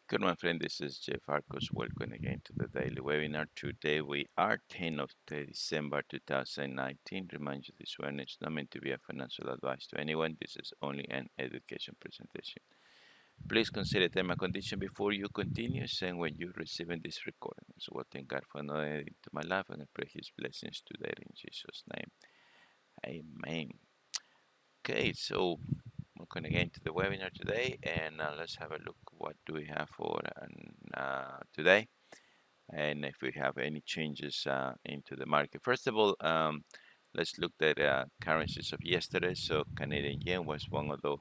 Good morning, friend. This is Jeff Arcos. Welcome again to the daily webinar. Today we are 10 of December 2019. Remind you, this webinar is not meant to be a financial advice to anyone. This is only an education presentation. Please consider term and condition before you continue, saying when you're receiving this recording. So, what thank God for another day into my life, and I pray His blessings today in Jesus' name. Amen. Okay, so welcome again to the webinar today, and let's have a look. What do we have for today? And if we have any changes into the market. First of all, let's look at currencies of yesterday. So Canadian yen was one of the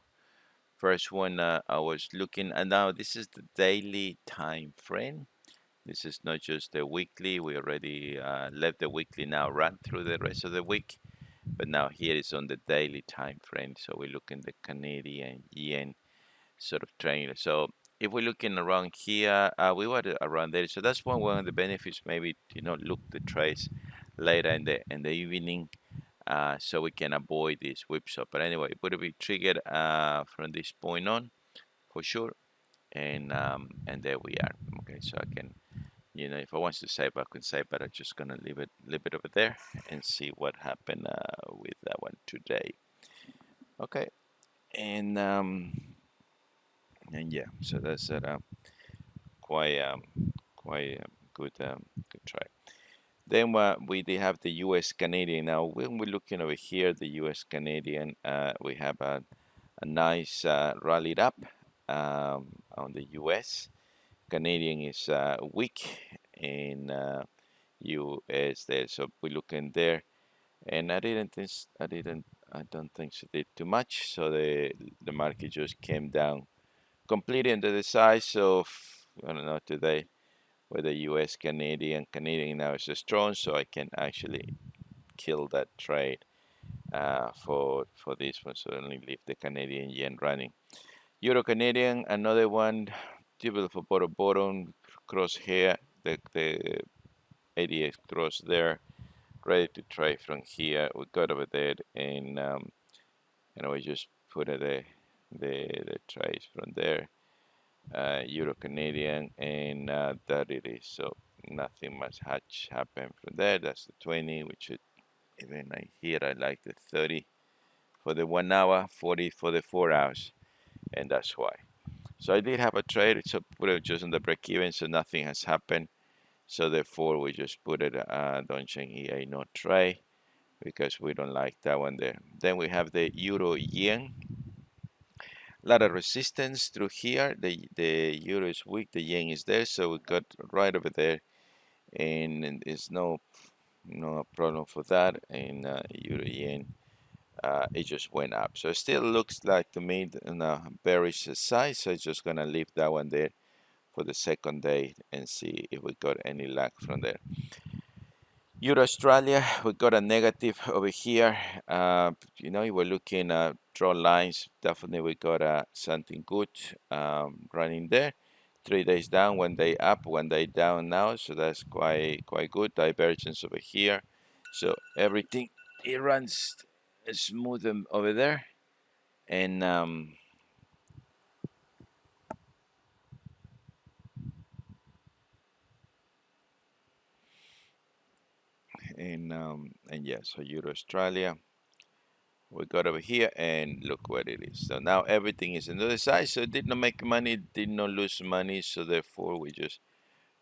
first one I was looking, and now this is the daily time frame. This is not just the weekly. We already left the weekly now, run through the rest of the week, but now here is on the daily time frame. So we look in the Canadian yen sort of triangle. So if we're looking around here, we were around there. So that's one of the benefits. Maybe look the trades later in the evening, so we can avoid this whipsaw. But anyway, it would be triggered from this point on for sure, and there we are. Okay, so I can. If I want to save, I can save, but I'm just gonna leave it over there and see what happened with that one today. Okay, and yeah, so that's it. Quite quite good try. Then we have the U.S. Canadian. Now, when we're looking over here, the U.S. Canadian, we have a nice rallied up on the U.S. Canadian is weak in U.S. there, so we're looking there, and I don't think she did too much. So the market just came down completely into the size of, I don't know, today where the US Canadian now is strong, so I can actually kill that trade for this one. So only leave the Canadian yen running. Euro Canadian, another one, typical for bottom cross here, the ADX cross there, ready to trade from here. We got over there, and we just put the trades from there. Euro Canadian, and that it is. So nothing much happened from there. That's the 20, which is even here I like the 30 for the 1 hour, 40 for the 4 hours, and that's why. So I did have a trade, so put it just on the break even, so nothing has happened. So therefore we just put it don't change EA no trade because we don't like that one there. Then we have the Euro Yen. A lot of resistance through here. The euro is weak, the yen is there, so we got right over there, and there's no problem for that. And euro yen, it just went up. So it still looks like to me in a bearish side. So it's just gonna leave that one there for the second day and see if we got any luck from there. Euro Australia, we got a negative over here. We're looking at draw lines. Definitely, we got something good running there. 3 days down, 1 day up, 1 day down now. So that's quite good. Divergence over here. So everything it runs smooth over there, and and yeah. So Euro Australia, we got over here, and look what it is. So now everything is on the other side, so it did not make money, did not lose money, so therefore we just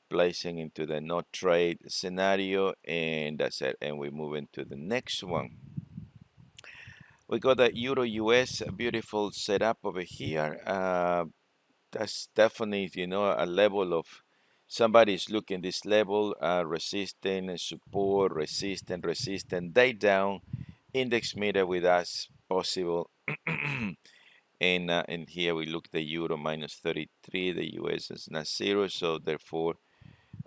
placing into the no trade scenario, and that's it. And we move into the next one. We got the Euro US, a beautiful setup over here. That's definitely a level of somebody's looking this level, resistant, support, resistant, day down, index meter with us possible. And here we look the euro minus 33, the US is not zero, so therefore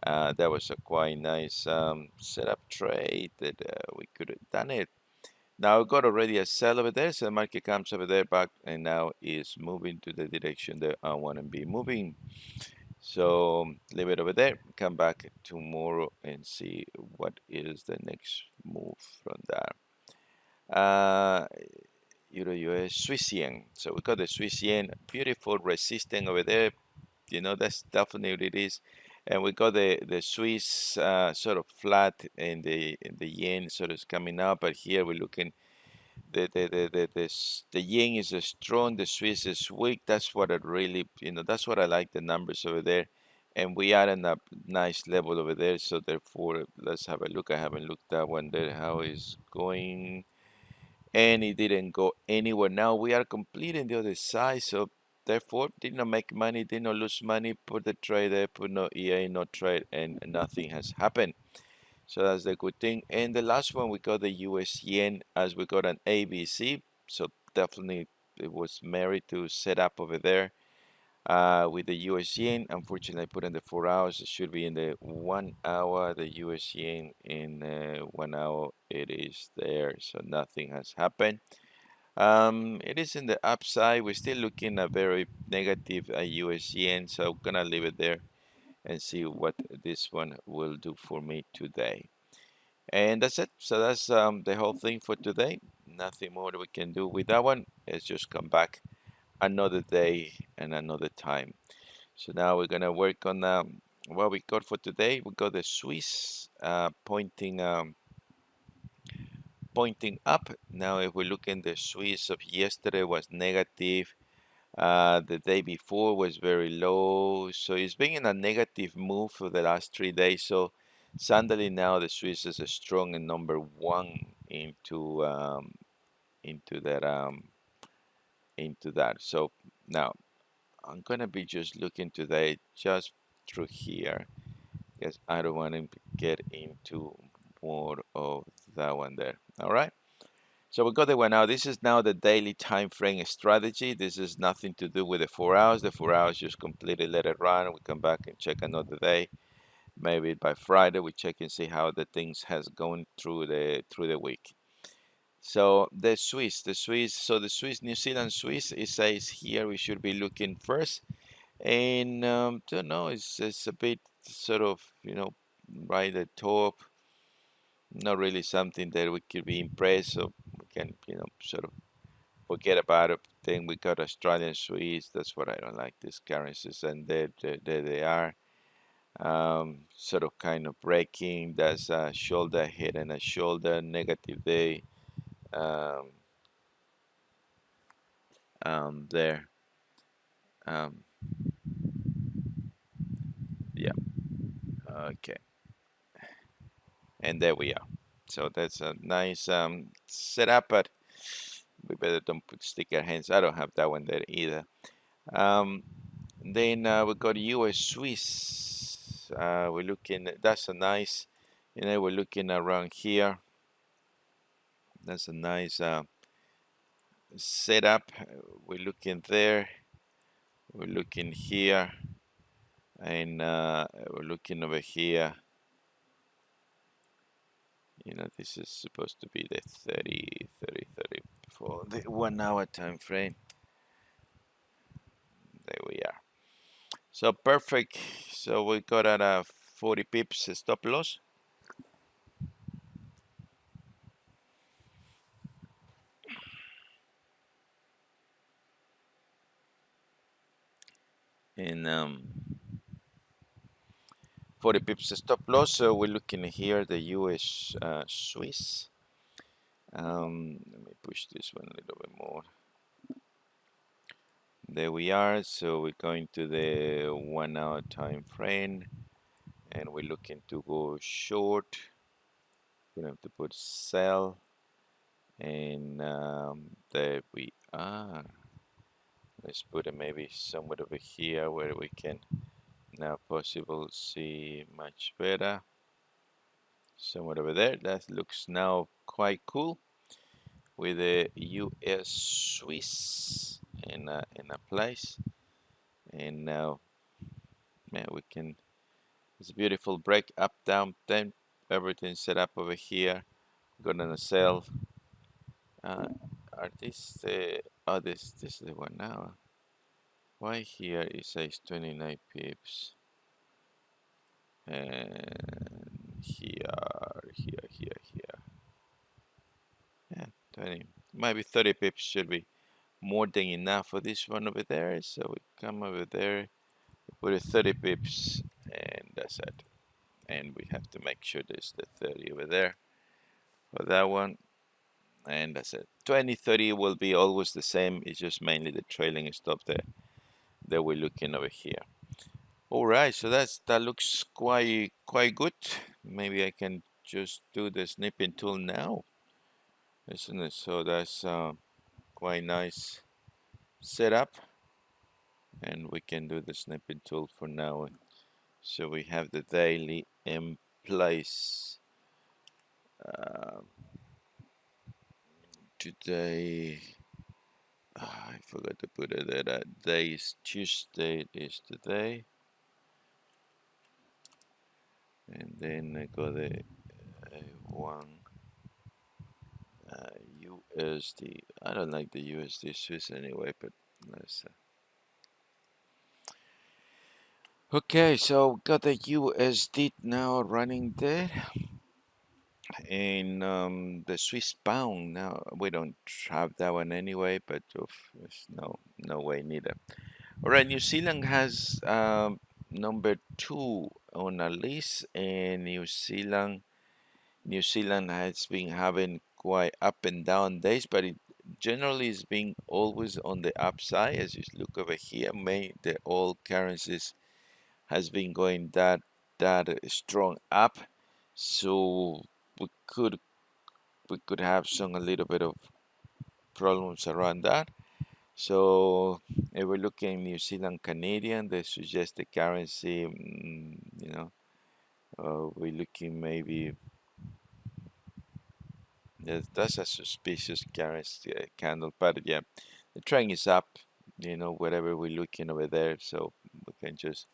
that was a quite nice setup trade that we could have done it. Now we got already a sell over there, so the market comes over there back and now is moving to the direction that I want to be moving. So leave it over there, come back tomorrow and see what is the next move from there. Euro US Swiss yen. So we got the Swiss yen, beautiful resistance over there, you know, that's definitely what it is. And we got the Swiss sort of flat, and the yen sort of coming up, but here we're looking the yen is strong, the Swiss is weak. That's what I really, you know, that's what I like, the numbers over there. And we are in a nice level over there, so therefore let's have a look. I haven't looked at one there how it's going, and it didn't go anywhere. Now we are completing the other side, so therefore did not make money, did not lose money, put the trade there, put no EA, no trade, and nothing has happened. So that's the good thing. And the last one, we got the US yen as we got an ABC. So definitely it was married to set up over there with the US yen. Unfortunately, I put in the 4 hours. It should be in the 1 hour. The US yen in 1 hour, it is there. So nothing has happened. It is in the upside. We're still looking at very negative US yen. So I'm gonna leave it there and see what this one will do for me today. And that's it. So that's the whole thing for today. Nothing more that we can do with that one. Let's just come back another day and another time. So now we're gonna work on what we got for today. We got the Swiss pointing up. Now if we look in the Swiss of yesterday was negative. The day before was very low, so it's been in a negative move for the last 3 days. So suddenly now the Swiss is a strong and number one into that. So now I'm gonna be just looking today just through here because I don't want to get into more of that one there. All right. So we got the one now. This is now the daily time frame strategy. This is nothing to do with the 4 hours. The 4 hours just completely let it run. We come back and check another day. Maybe by Friday we check and see how the things has gone through the week. So the Swiss, New Zealand Swiss, it says here we should be looking first. And don't know, it's a bit sort of, right at the top. Not really something that we could be impressed, so we can, sort of forget about it. Then we got Australian Swiss. That's what I don't like, these currencies, and there they are. Sort of kind of breaking. That's a shoulder hit and a shoulder negative day. Um, there. Um, yeah. Okay. And there we are. So that's a nice setup, but we better don't stick our hands. I don't have that one there either. Um, then we got US Swiss. We're looking. That's a nice. We're looking around here. That's a nice setup. We're looking there. We're looking here, and we're looking over here. This is supposed to be the 30 for the 1 hour time frame. There we are. So perfect. So we got at a 40 pips stop loss. And 40 pips stop loss. So we're looking here, the US Swiss. Let me push this one a little bit more. There we are. So we're going to the 1 hour time frame, and we're looking to go short. We have to put sell, and there we are. Let's put it maybe somewhere over here where we can now possible see much better. Somewhere over there. That looks now quite cool with the US Swiss in a place. And now, man, we can. It's a beautiful break up, down, then everything set up over here. Gonna sell. Uh, are these the? Oh, this is the one now. Why here it says 29 pips? And here. Yeah, 20. Maybe 30 pips should be more than enough for this one over there. So we come over there. put it 30 pips, and that's it. And we have to make sure there's the 30 over there for that one, and that's it. 2030 will be always the same. It's just mainly the trailing stop there that we're looking over here. All right, so that looks quite good. Maybe I can just do the snipping tool now, isn't it? So that's quite nice setup, and we can do the snipping tool for now. So we have the daily in place. Uh, Today, I forgot to put it there. That day is Tuesday. Is today, and then I got the one USD. I don't like the USD Swiss anyway, but let's. Okay, so got the USD now running there, and the Swiss pound. Now we don't have that one anyway, but there's no way neither. All right, New Zealand has number 2 on a list, and New Zealand has been having quite up and down days, but it generally is being always on the upside. As you look over here, the all currencies has been going that strong up, so we could we could have some a little bit of problems around that. So if we're looking New Zealand Canadian, they suggest the currency, we're looking maybe that's a suspicious currency candle, but yeah, the trend is up, whatever we're looking over there, so we can just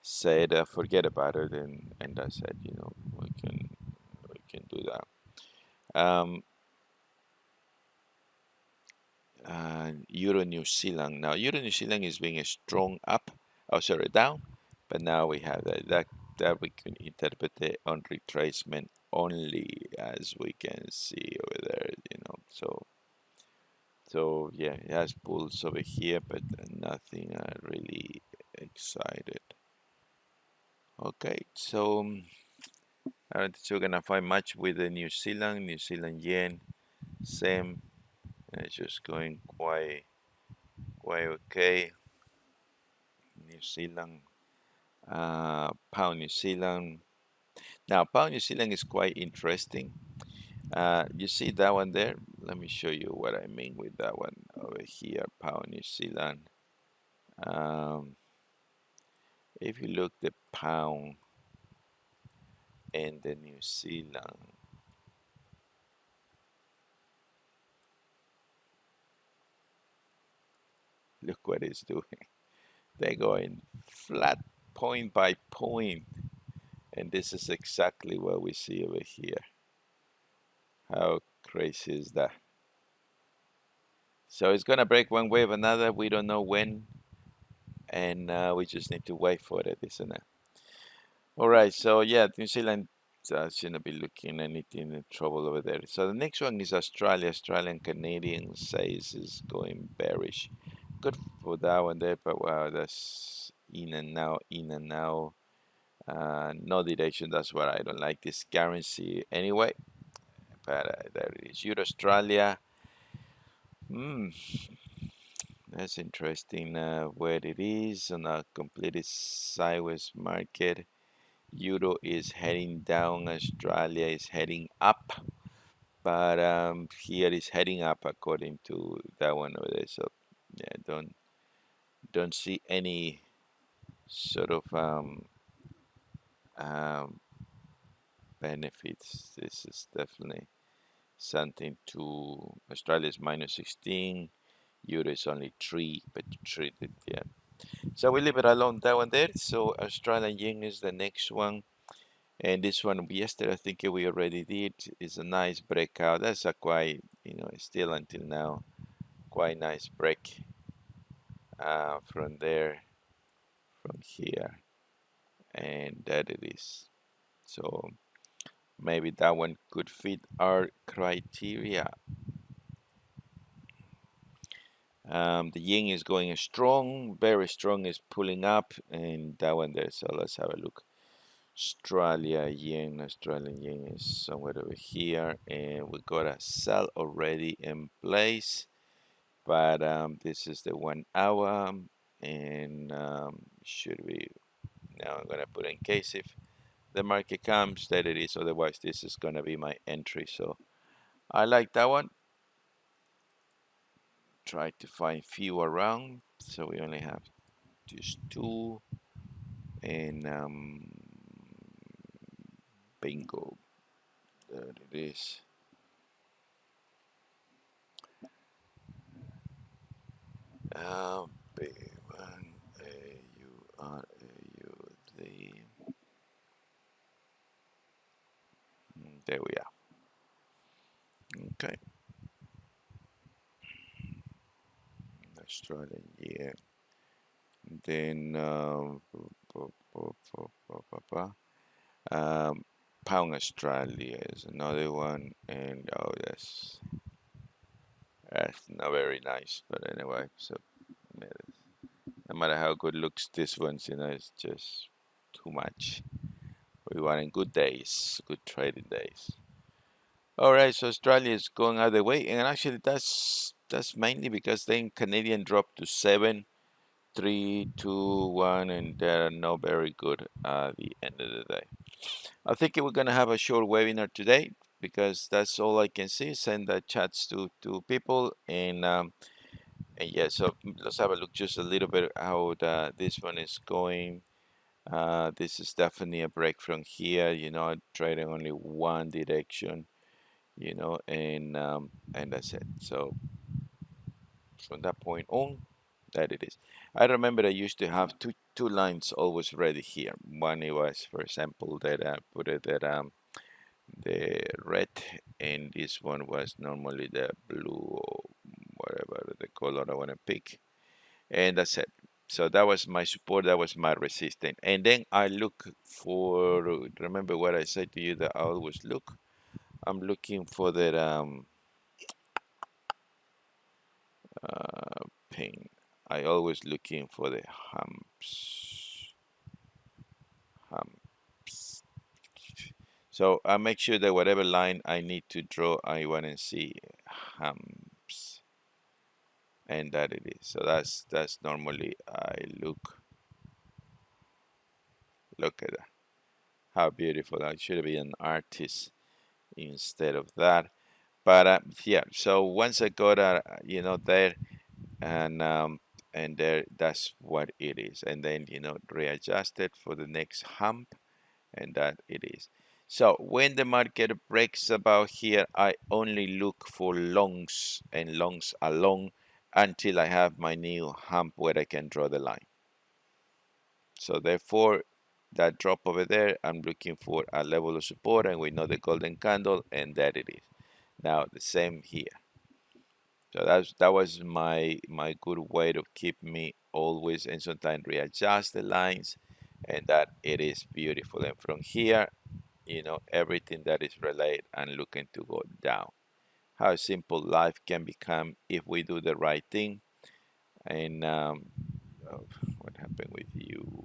say it, forget about it, and that's it, we can do that. Um, Euro New Zealand. Now, Euro New Zealand is being a strong up, oh, sorry, down, but now we have that we can interpret it on retracement only, as we can see over there, So yeah, it has pulls over here, but nothing really excited. Okay, so I don't think we're gonna find much with the New Zealand yen, same. It's just going quite okay. New Zealand, pound New Zealand. Now, pound New Zealand is quite interesting. You see that one there? Let me show you what I mean with that one over here, pound New Zealand. Um, if you look the pound and the New Zealand, look what it's doing. They're going flat point by point, and this is exactly what we see over here. How crazy is that? So it's gonna break one way or another. We don't know when, and we just need to wait for it, isn't it? All right. So yeah, New Zealand shouldn't be looking anything in trouble over there. So the next one is Australia. Australian Canadian says is going bearish. Good for that one there, but wow, that's in and out, in and out. No direction. That's what I don't like this currency anyway. But there it is. Euro Australia. Hmm. That's interesting where it is on a completely sideways market. Euro is heading down, Australia is heading up, but here is heading up according to that one over there. So yeah, don't see any sort of um, benefits. This is definitely something to Australia is -16, Euro is only 3, but treated, yeah. So we leave it alone that one there. So Australian yen is the next one. And this one yesterday, I think we already did, is a nice breakout. That's a quite, still until now, quite nice break from there, from here, and that it is. So maybe that one could fit our criteria. The yen is going strong, very strong, is pulling up, and that one there. So let's have a look. Australian yen is somewhere over here, and we got a sell already in place. But this is the 1 hour, and should we now I'm gonna put in case if the market comes that it is, otherwise this is gonna be my entry. So I like that one. Try to find few around, so we only have just two, and bingo, there it is. B1 AURAUD. There we are. Okay, Australian year. Then um, pound Australia is another one, and oh, that's not very nice. But anyway, so no matter how good looks this one's, it's just too much. We want in good days, good trading days. All right, so Australia is going out of the way, and actually that's mainly because then Canadian dropped to 7, 3, 2, 1, and they're not very good at the end of the day. I think we're gonna have a short webinar today because that's all I can see. Send the chats to people, and yeah. So let's have a look just a little bit how this one is going. This is definitely a break from here. Trading only one direction. And that's it. So from that point on, that it is. I remember I used to have two lines always ready here. One it was, for example, that I put it at the red, and this one was normally the blue or whatever the color I want to pick, and that's it. So that was my support, that was my resistance, and then I look for, remember what I said to you that I always look. I'm looking for that pin. I always looking for the humps. So I make sure that whatever line I need to draw, I want to see humps, and that it is. So that's normally I look at that. How beautiful! I should be an artist instead of that. But yeah. So once I got there, and there, that's what it is, and then readjust it for the next hump, and that it is. So when the market breaks about here, I only look for longs and longs along until I have my new hump where I can draw the line. So therefore, that drop over there, I'm looking for a level of support, and we know the golden candle, and that it is. Now the same here. So that was my good way to keep me always, and sometimes readjust the lines, and that it is beautiful. And from here, everything that is related and looking to go down. How simple life can become if we do the right thing. And oh, what happened with you?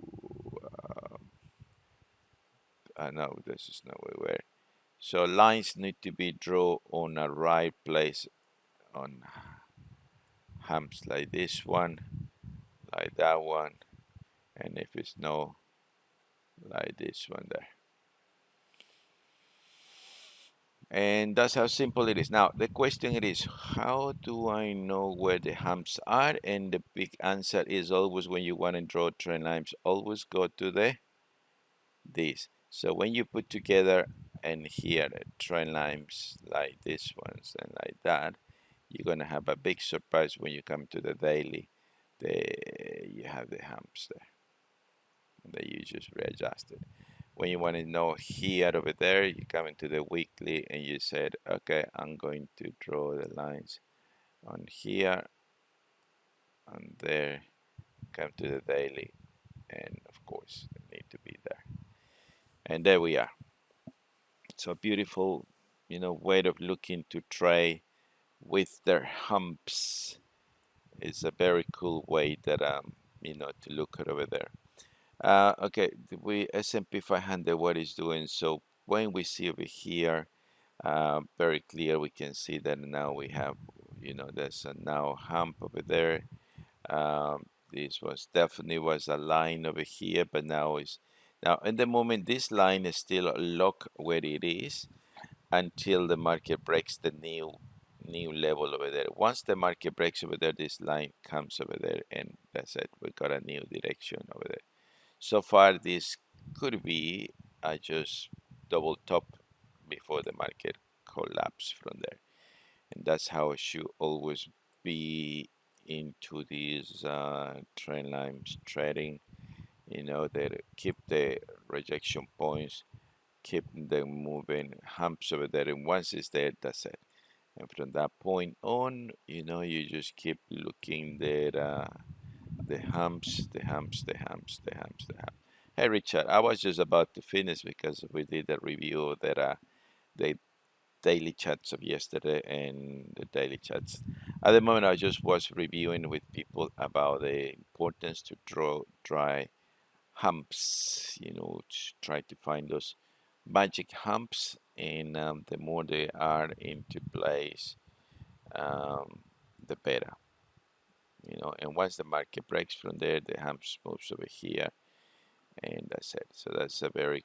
No, this is not where. So lines need to be drawn on a right place on humps like this one, like that one, and if it's no, like this one there. And that's how simple it is. Now the question is, how do I know where the humps are? And the big answer is always, when you want to draw trend lines, always go to this. So when you put together and here trend lines like this ones and like that, you're gonna have a big surprise when you come to the daily. You have the humps there, and then you just readjust it. When you want to know here over there, you come into the weekly and you said, okay, I'm going to draw the lines on here, on there, come to the daily, and of course they need to be there. And there we are. So beautiful, way of looking to trade with their humps. it's a very cool way that you know, to look at over there. Okay, we S&P 500 what is doing. So when we see over here, very clear, we can see that now we have, you know, there's a now hump over there. This was definitely was a line over here, but now is now in the moment this line is still locked where it is until the market breaks the new level over there. Once the market breaks over there, this line comes over there, and that's it. We got a new direction over there. So far, this could be just double top before the market collapse from there, and that's how it should always be into these trend lines trading. You know, that keep the rejection points, keep them moving, humps over there, and once it's there, that's it. And from that point on, you know, you just keep looking at the humps, the humps, the humps, the humps, the humps. Hey Richard, I was just about to finish because we did a review that the daily chats of yesterday and the daily chats. At the moment, I just was reviewing with people about the importance to draw dry humps. You know, to try to find those magic humps, and the more they are into place, um, the better. You know, and once the market breaks from there, the humps moves over here, and that's it. So that's a very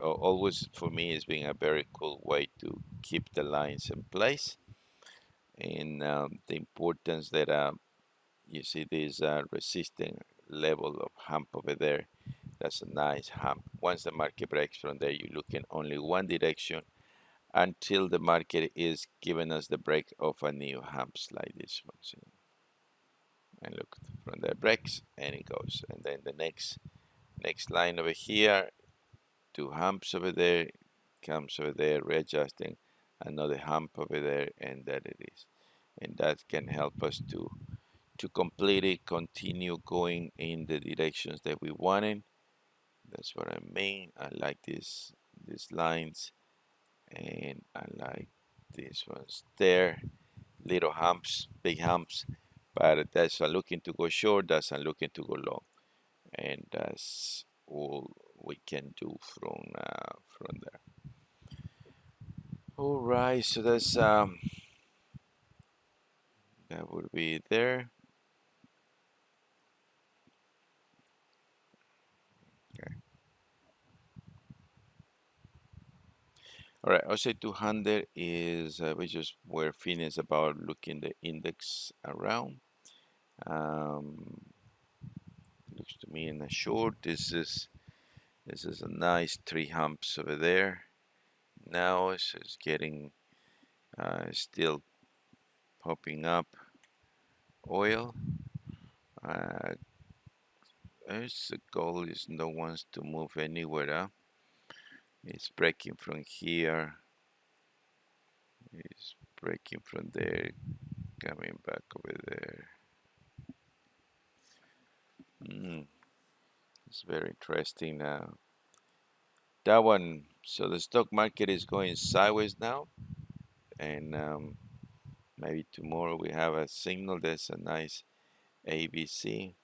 always for me has been a very cool way to keep the lines in place, and the importance that you see this resisting level of hump over there. That's a nice hump. Once the market breaks from there, you look in only one direction until the market is giving us the break of a new humps like this one. See? And look, from there breaks and it goes, and then the next line over here, two humps over there, comes over there, readjusting, another hump over there, and that it is. And that can help us to completely continue going in the directions that we wanted. That's what I mean. I like these lines, and I like these ones there. Little humps, big humps, but that's I'm looking to go short. That's I'm looking to go long, and that's all we can do from there. All right, so that's that would be there. Okay. All right, I'll say 200 is we just were finished about looking the index around. Um, looks to me in a short. This is a nice three humps over there. Now it's getting still popping up oil. Uh, its goal is no one's to move anywhere. It's breaking from here. It's breaking from there, coming back over there. It's very interesting. That one. So the stock market is going sideways now, and maybe tomorrow we have a signal. There's a nice ABC.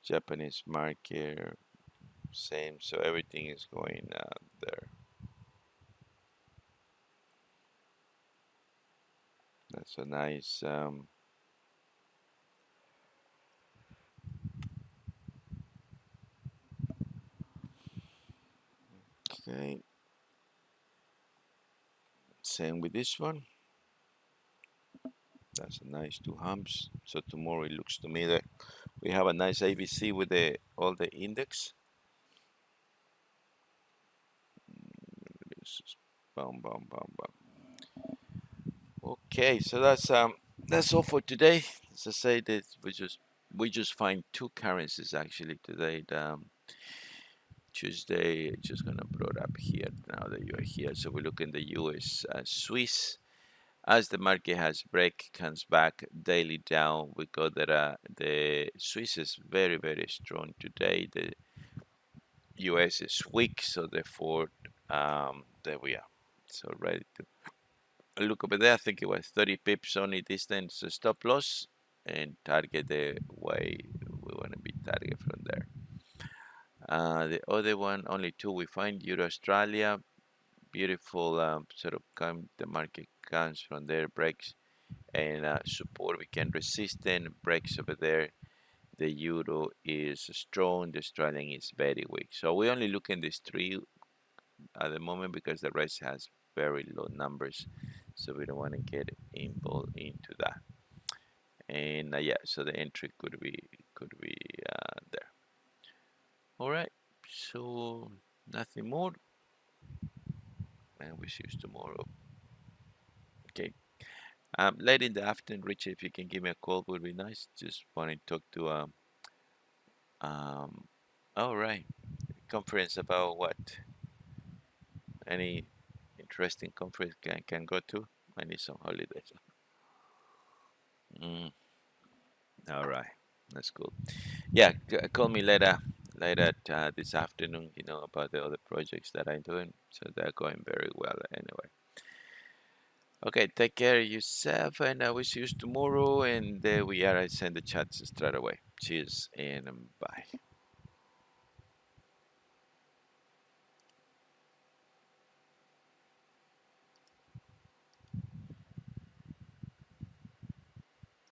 Japanese market, same. So everything is going there. That's a nice. Okay. Same with this one. That's a nice two humps. So tomorrow it looks to me that we have a nice ABC with the all the index. This is bam, bam, bam, bam. Okay, so that's all for today. As I say, that we just find two currencies actually today. Tuesday, just gonna put it up here now that you are here. So we look in the U.S. Swiss. As the market has break, comes back daily down. We got that the Swiss is very very strong today. The U.S. is weak, so therefore there we are. So ready to look over there. I think it was 30 pips only distance stop loss, and target the way we want to be target from there. The other one, only two we find. Euro Australia, beautiful sort of come. The market comes from there, breaks and support. We can resistance breaks over there. The euro is strong. The Australian is very weak. So we only look in these three at the moment because the rest has very low numbers, so we don't want to get involved into that. And yeah, so the entry could be there. All right, so nothing more, and we see you tomorrow. Okay. Late in the afternoon, Richard, if you can give me a call, would be nice. Just want to talk to um. All right, conference about what? Any interesting conference can go to? I need some holidays. Mm, all right, that's cool. Yeah, call me later this afternoon. About the other projects that I'm doing. So they're going very well anyway. Okay, take care of yourself, and I will see you tomorrow. And there we are. I send the chats straight away. Cheers and bye.